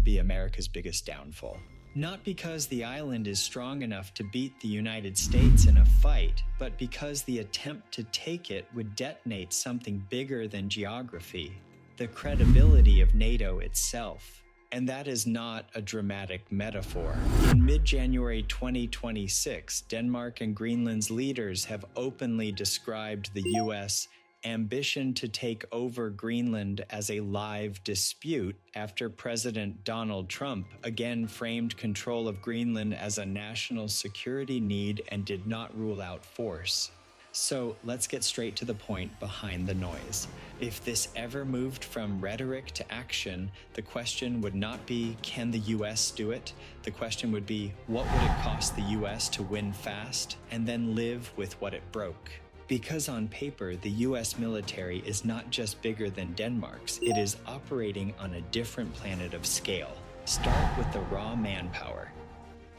be America's biggest downfall. Not because the island is strong enough to beat the United States in a fight, but because the attempt to take it would detonate something bigger than geography, the credibility of NATO itself. And that is not a dramatic metaphor. In mid-January 2026, Denmark and Greenland's leaders have openly described the U.S. ambition to take over Greenland as a live dispute after President Donald Trump again framed control of Greenland as a national security need and did not rule out force. So let's get straight to the point behind the noise. If this ever moved from rhetoric to action, the question would not be, can the US do it? The question would be, what would it cost the US to win fast and then live with what it broke? Because on paper, the US military is not just bigger than Denmark's, it is operating on a different planet of scale. Start with the raw manpower.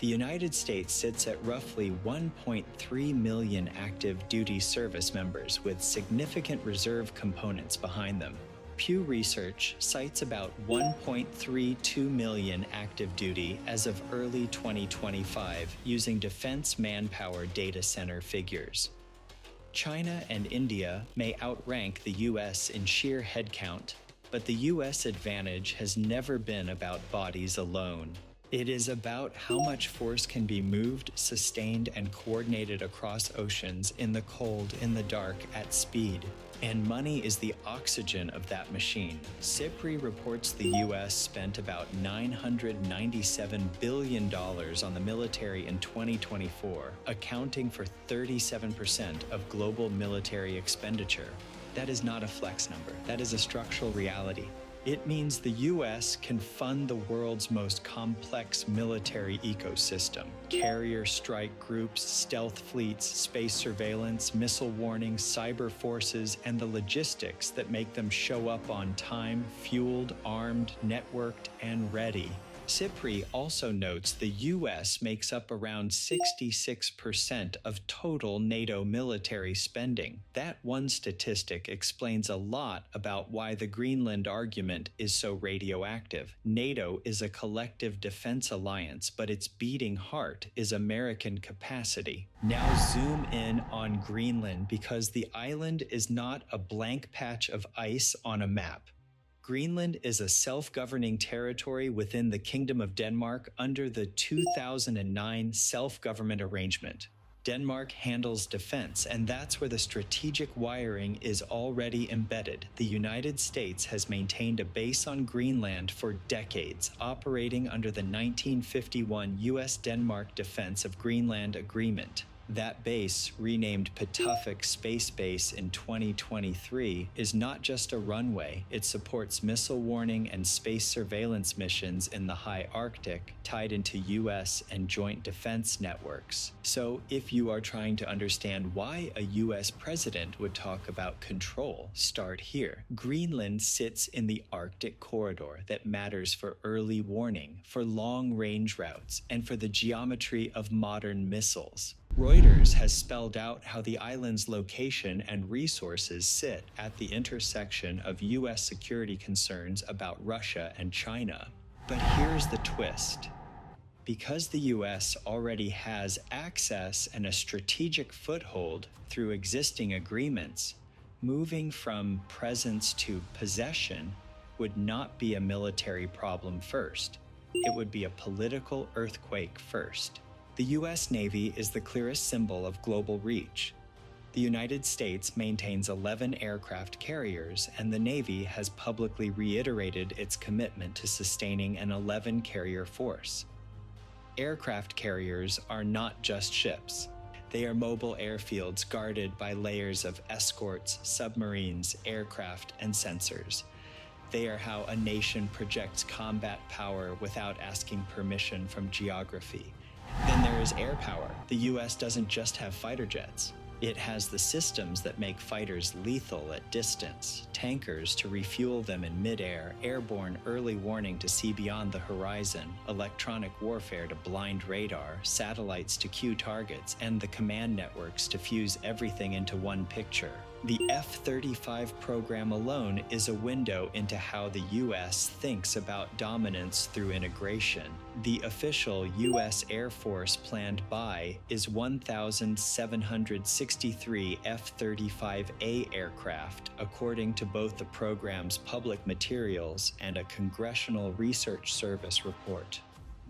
The United States sits at roughly 1.3 million active duty service members with significant reserve components behind them. Pew Research cites about 1.32 million active duty as of early 2025 using Defense Manpower Data Center figures. China and India may outrank the US in sheer headcount, but the US advantage has never been about bodies alone. It is about how much force can be moved, sustained, and coordinated across oceans in the cold, in the dark, at speed. And money is the oxygen of that machine. SIPRI reports the US spent about $997 billion on the military in 2024, accounting for 37% of global military expenditure. That is not a flex number. That is a structural reality. It means the US can fund the world's most complex military ecosystem. Carrier strike groups, stealth fleets, space surveillance, missile warning, cyber forces, and the logistics that make them show up on time, fueled, armed, networked, and ready. SIPRI also notes the US makes up around 66% of total NATO military spending. That one statistic explains a lot about why the Greenland argument is so radioactive. NATO is a collective defense alliance, but its beating heart is American capacity. Now zoom in on Greenland because the island is not a blank patch of ice on a map. Greenland is a self-governing territory within the Kingdom of Denmark under the 2009 self-government arrangement. Denmark handles defense, and that's where the strategic wiring is already embedded. The United States has maintained a base on Greenland for decades, operating under the 1951 US-Denmark Defense of Greenland Agreement. That base, renamed Pituffik Space Base in 2023, is not just a runway. It supports missile warning and space surveillance missions in the high Arctic, tied into US and joint defense networks. So, if you are trying to understand why a US president would talk about control, start here. Greenland sits in the Arctic corridor that matters for early warning, for long-range routes, and for the geometry of modern missiles. Reuters has spelled out how the island's location and resources sit at the intersection of US security concerns about Russia and China. But here's the twist. Because the US already has access and a strategic foothold through existing agreements, moving from presence to possession would not be a military problem first. It would be a political earthquake first. The US Navy is the clearest symbol of global reach. The United States maintains 11 aircraft carriers, and the Navy has publicly reiterated its commitment to sustaining an 11-carrier force. Aircraft carriers are not just ships. They are mobile airfields guarded by layers of escorts, submarines, aircraft, and sensors. They are how a nation projects combat power without asking permission from geography. Then there is air power. The US doesn't just have fighter jets. It has the systems that make fighters lethal at distance, tankers to refuel them in midair, airborne early warning to see beyond the horizon, electronic warfare to blind radar, satellites to cue targets, and the command networks to fuse everything into one picture. The F-35 program alone is a window into how the U.S. thinks about dominance through integration. The official U.S. Air Force planned buy is 1,763 F-35A aircraft, according to both the program's public materials and a Congressional Research Service report.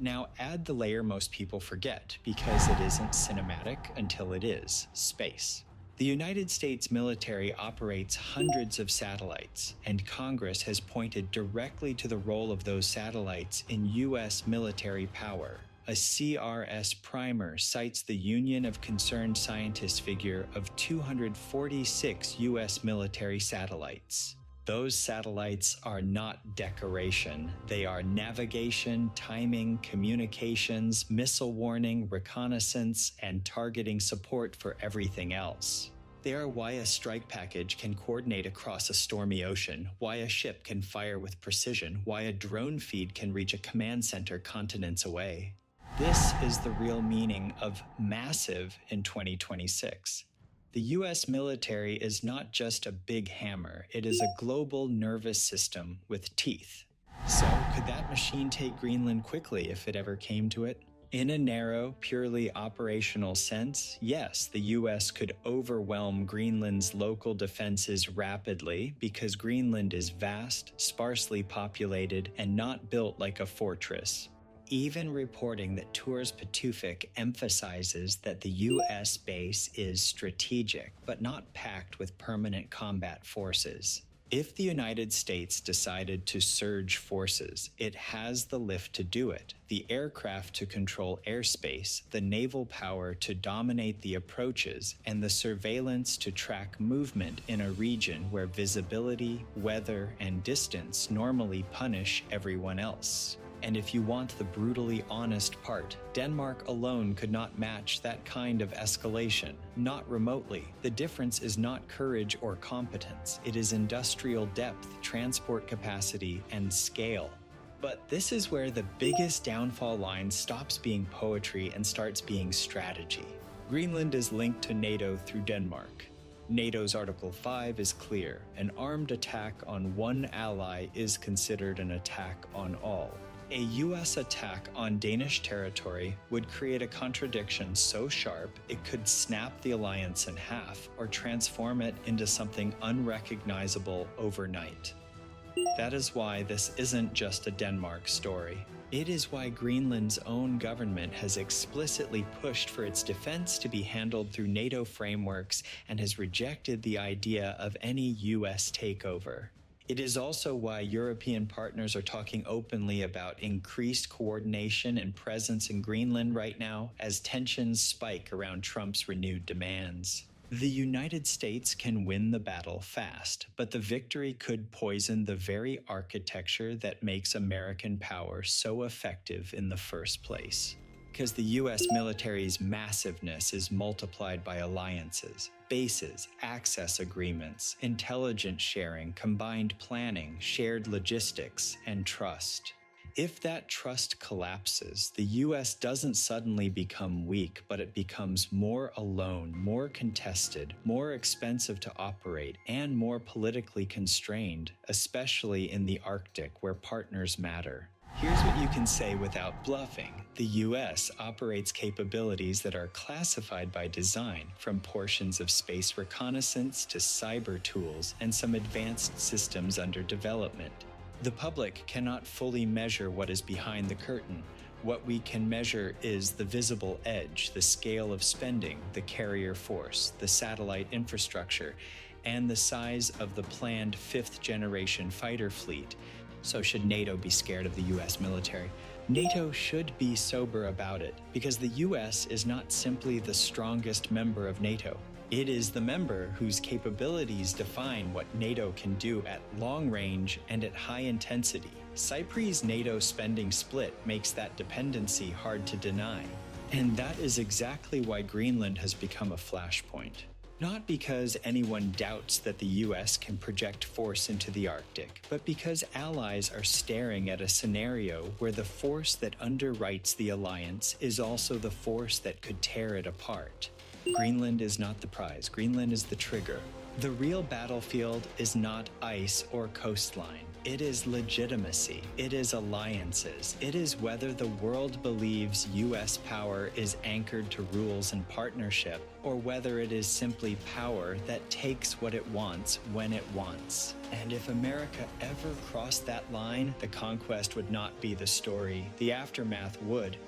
Now add the layer most people forget, because it isn't cinematic until it is: space. The United States military operates hundreds of satellites, and Congress has pointed directly to the role of those satellites in U.S. military power. A CRS primer cites the Union of Concerned Scientists figure of 246 U.S. military satellites. Those satellites are not decoration. They are navigation, timing, communications, missile warning, reconnaissance, and targeting support for everything else. They are why a strike package can coordinate across a stormy ocean, why a ship can fire with precision, why a drone feed can reach a command center continents away. This is the real meaning of massive in 2026. The U.S. military is not just a big hammer, it is a global nervous system with teeth. So, could that machine take Greenland quickly if it ever came to it? In a narrow, purely operational sense, yes, the U.S. could overwhelm Greenland's local defenses rapidly because Greenland is vast, sparsely populated, and not built like a fortress. Even reporting that Tours Patufik emphasizes that the U.S. base is strategic, but not packed with permanent combat forces. If the United States decided to surge forces, it has the lift to do it, the aircraft to control airspace, the naval power to dominate the approaches, and the surveillance to track movement in a region where visibility, weather, and distance normally punish everyone else. And if you want the brutally honest part, Denmark alone could not match that kind of escalation, not remotely. The difference is not courage or competence. It is industrial depth, transport capacity, and scale. But this is where the biggest downfall line stops being poetry and starts being strategy. Greenland is linked to NATO through Denmark. NATO's Article 5 is clear. An armed attack on one ally is considered an attack on all. A U.S. attack on Danish territory would create a contradiction so sharp it could snap the alliance in half or transform it into something unrecognizable overnight. That is why this isn't just a Denmark story. It is why Greenland's own government has explicitly pushed for its defense to be handled through NATO frameworks and has rejected the idea of any U.S. takeover. It is also why European partners are talking openly about increased coordination and presence in Greenland right now as tensions spike around Trump's renewed demands. The United States can win the battle fast, but the victory could poison the very architecture that makes American power so effective in the first place. Because the U.S. military's massiveness is multiplied by alliances, bases, access agreements, intelligence sharing, combined planning, shared logistics, and trust. If that trust collapses, the U.S. doesn't suddenly become weak, but it becomes more alone, more contested, more expensive to operate, and more politically constrained, especially in the Arctic where partners matter. Here's what you can say without bluffing. The U.S. operates capabilities that are classified by design, from portions of space reconnaissance to cyber tools and some advanced systems under development. The public cannot fully measure what is behind the curtain. What we can measure is the visible edge, the scale of spending, the carrier force, the satellite infrastructure, and the size of the planned fifth-generation fighter fleet. So should NATO be scared of the U.S. military? NATO should be sober about it, because the U.S. is not simply the strongest member of NATO. It is the member whose capabilities define what NATO can do at long range and at high intensity. Cyprus' NATO spending split makes that dependency hard to deny. And that is exactly why Greenland has become a flashpoint. Not because anyone doubts that the U.S. can project force into the Arctic, but because allies are staring at a scenario where the force that underwrites the alliance is also the force that could tear it apart. Greenland is not the prize. Greenland is the trigger. The real battlefield is not ice or coastline. It is legitimacy. It is alliances. It is whether the world believes U.S. power is anchored to rules and partnership, or whether it is simply power that takes what it wants when it wants. And if America ever crossed that line, the conquest would not be the story. The aftermath would.